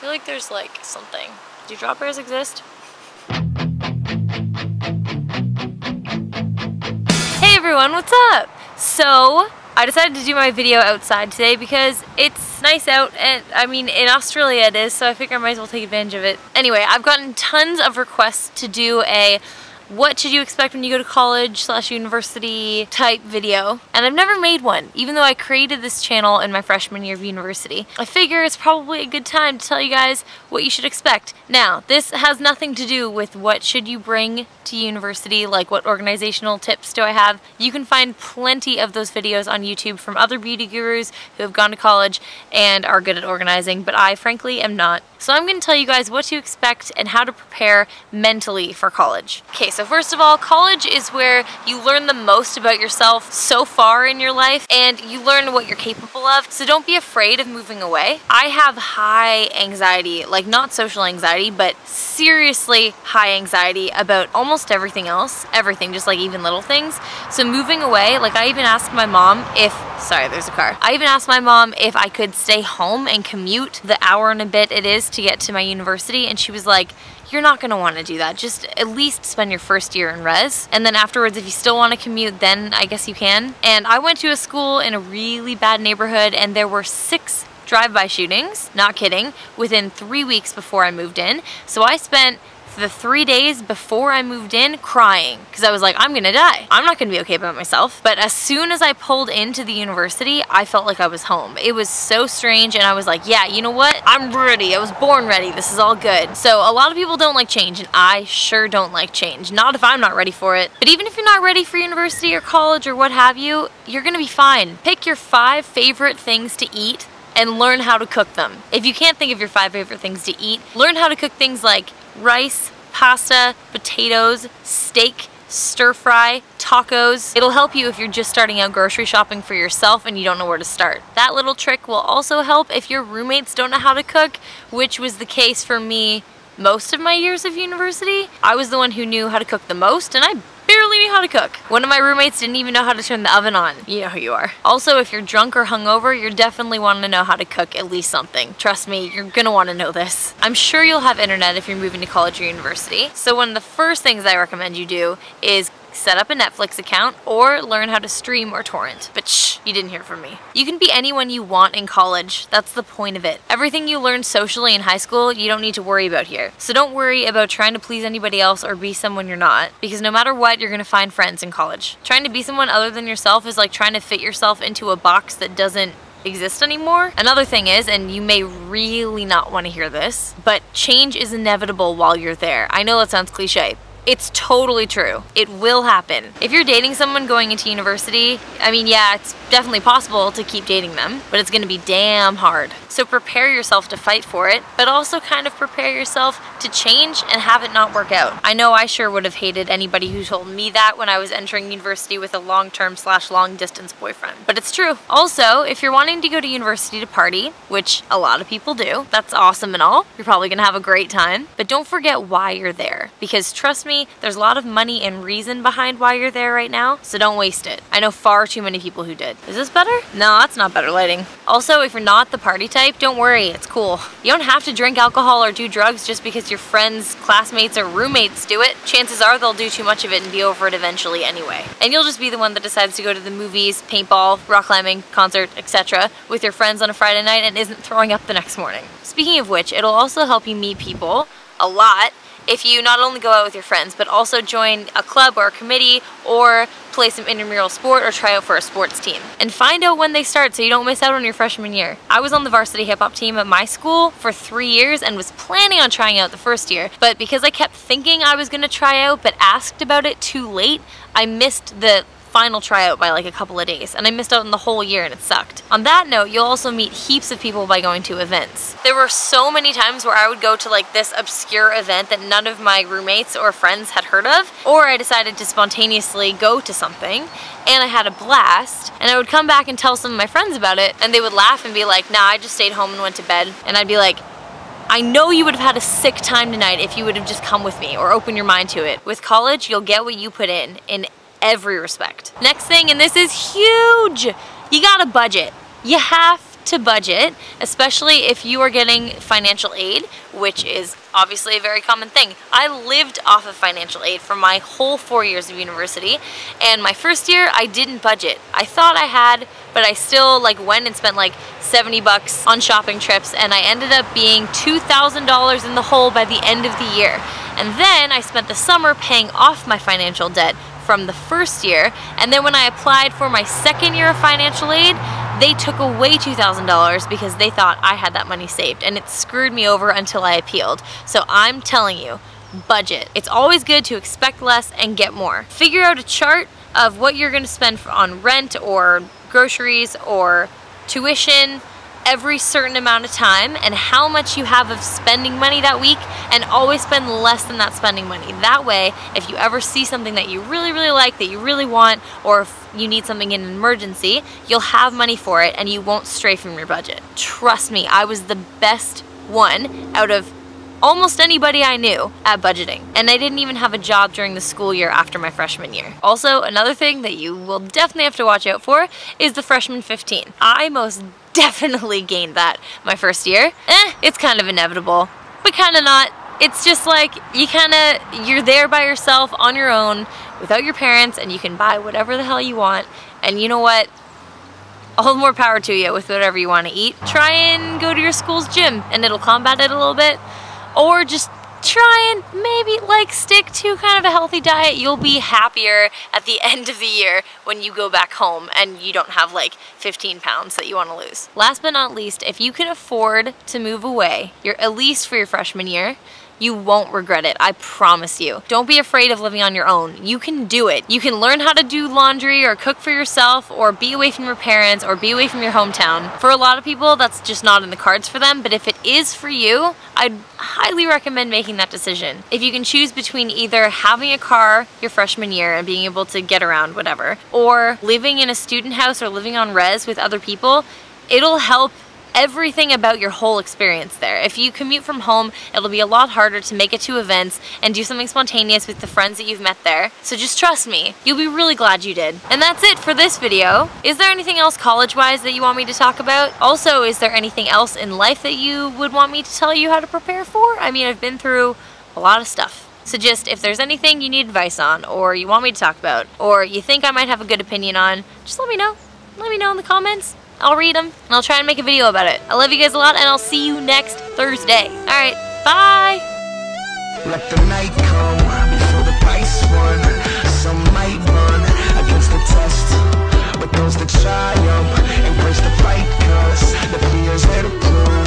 feel like there's like something. Do drop bears exist? Hey everyone, what's up? So, I decided to do my video outside today because it's nice out, and I mean in Australia it is, so I figure I might as well take advantage of it. Anyway, I've gotten tons of requests to do a what should you expect when you go to college / university type video, and I've never made one, even though I created this channel in my freshman year of university. I figure it's probably a good time to tell you guys what you should expect. Now, this has nothing to do with what should you bring to university, like what organizational tips do I have. You can find plenty of those videos on YouTube from other beauty gurus who have gone to college and are good at organizing, but I frankly am not. So I'm going to tell you guys what to expect and how to prepare mentally for college. Okay, so first of all, college is where you learn the most about yourself so far in your life, and you learn what you're capable of, so don't be afraid of moving away. I have high anxiety, like not social anxiety, but seriously high anxiety about almost everything else, everything, just like even little things. So moving away, like I even asked my mom if, sorry, there's a car. I even asked my mom if I could stay home and commute the hour and a bit it is to get to my university, and she was like, you're not going to want to do that. Just at least spend your first year in res, and then afterwards if you still want to commute, then I guess you can. And I went to a school in a really bad neighborhood, and there were 6 drive-by shootings, not kidding, within 3 weeks before I moved in. So I spent the 3 days before I moved in crying because I was like, I'm gonna die. I'm not gonna be okay about myself. But as soon as I pulled into the university, I felt like I was home. It was so strange, and I was like, yeah, you know what? I'm ready. I was born ready. This is all good. So a lot of people don't like change, and I sure don't like change. Not if I'm not ready for it. But even if you're not ready for university or college or what have you, you're gonna be fine. Pick your 5 favorite things to eat and learn how to cook them. If you can't think of your 5 favorite things to eat, learn how to cook things like rice, pasta, potatoes, steak, stir fry, tacos. It'll help you if you're just starting out grocery shopping for yourself and you don't know where to start. That little trick will also help if your roommates don't know how to cook, which was the case for me most of my years of university. I was the one who knew how to cook the most, and I barely knew how to cook. One of my roommates didn't even know how to turn the oven on. You know who you are. Also, if you're drunk or hungover, you're definitely wanting to know how to cook at least something. Trust me, you're gonna want to know this. I'm sure you'll have internet if you're moving to college or university. So one of the first things I recommend you do is set up a Netflix account or learn how to stream or torrent. But shh, you didn't hear from me. You can be anyone you want in college. That's the point of it. Everything you learn socially in high school, you don't need to worry about here. So don't worry about trying to please anybody else or be someone you're not, because no matter what, you're gonna find friends in college. Trying to be someone other than yourself is like trying to fit yourself into a box that doesn't exist anymore. Another thing is, and you may really not want to hear this, but change is inevitable while you're there. I know that sounds cliche. It's totally true. It will happen. If you're dating someone going into university, I mean, yeah, it's definitely possible to keep dating them, but it's gonna be damn hard. So prepare yourself to fight for it, but also kind of prepare yourself to change and have it not work out. I know I sure would have hated anybody who told me that when I was entering university with a long-term / long-distance boyfriend, but it's true. Also, if you're wanting to go to university to party, which a lot of people do, that's awesome and all. You're probably gonna have a great time, but don't forget why you're there, because trust me, there's a lot of money and reason behind why you're there right now, so don't waste it. I know far too many people who did. Is this better? No, that's not better lighting. Also, if you're not the party type, don't worry, it's cool. You don't have to drink alcohol or do drugs just because your friends, classmates, or roommates do it. Chances are they'll do too much of it and be over it eventually anyway. And you'll just be the one that decides to go to the movies, paintball, rock climbing, concert, etc. with your friends on a Friday night and isn't throwing up the next morning. Speaking of which, it'll also help you meet people a lot if you not only go out with your friends, but also join a club or a committee or play some intramural sport or try out for a sports team. And find out when they start so you don't miss out on your freshman year. I was on the varsity hip hop team at my school for 3 years and was planning on trying out the first year, but because I kept thinking I was gonna try out but asked about it too late, I missed the final tryout by like a couple of days, and I missed out on the whole year and it sucked. On that note, you'll also meet heaps of people by going to events. There were so many times where I would go to like this obscure event that none of my roommates or friends had heard of, or I decided to spontaneously go to something and I had a blast, and I would come back and tell some of my friends about it and they would laugh and be like, nah, I just stayed home and went to bed. And I'd be like, I know you would have had a sick time tonight if you would have just come with me or opened your mind to it. With college, you'll get what you put in every respect. Next thing, and this is huge, you gotta budget. You have to budget, especially if you are getting financial aid, which is obviously a very common thing. I lived off of financial aid for my whole 4 years of university, and my first year I didn't budget. I thought I had, but I still went and spent like $70 on shopping trips, and I ended up being $2,000 in the hole by the end of the year. And then I spent the summer paying off my financial debt from the first year, and then when I applied for my second year of financial aid, they took away $2,000 because they thought I had that money saved, and it screwed me over until I appealed. So I'm telling you, budget. It's always good to expect less and get more. Figure out a chart of what you're going to spend on rent or groceries or tuition every certain amount of time, and how much you have of spending money that week, and always spend less than that spending money. That way, if you ever see something that you really like, that you really want, or if you need something in an emergency, you'll have money for it and you won't stray from your budget. Trust me, I was the best one out of almost anybody I knew at budgeting, and I didn't even have a job during the school year after my freshman year. Also, another thing that you will definitely have to watch out for is the freshman 15. I most definitely gained that my first year. It's kind of inevitable, but kind of not. It's just like you're there by yourself on your own without your parents, and you can buy whatever the hell you want. And you know what? All the more power to you with whatever you want to eat. Try and go to your school's gym and it'll combat it a little bit. Or just try and maybe stick to kind of a healthy diet. You'll be happier at the end of the year when you go back home and you don't have 15 pounds that you want to lose. Last but not least, if you can afford to move away, at least for your freshman year, you won't regret it, I promise you. Don't be afraid of living on your own. You can do it. You can learn how to do laundry or cook for yourself, or be away from your parents, or be away from your hometown. For a lot of people, that's just not in the cards for them, but if it is for you, I'd highly recommend making that decision. If you can choose between either having a car your freshman year and being able to get around, whatever, or living in a student house or living on res with other people, it'll help everything about your whole experience there. If you commute from home, it'll be a lot harder to make it to events and do something spontaneous with the friends that you've met there. So just trust me, you'll be really glad you did. And that's it for this video. Is there anything else college-wise that you want me to talk about? Also, is there anything else in life that you would want me to tell you how to prepare for? I mean, I've been through a lot of stuff. So just, if there's anything you need advice on, or you want me to talk about, or you think I might have a good opinion on, just let me know. Let me know in the comments. I'll read them, and I'll try and make a video about it. I love you guys a lot, and I'll see you next Thursday. Alright, bye! Let the night come before the price run. Some might run against the test, but those that triumph embrace the fight, 'cause the fear's there to prove.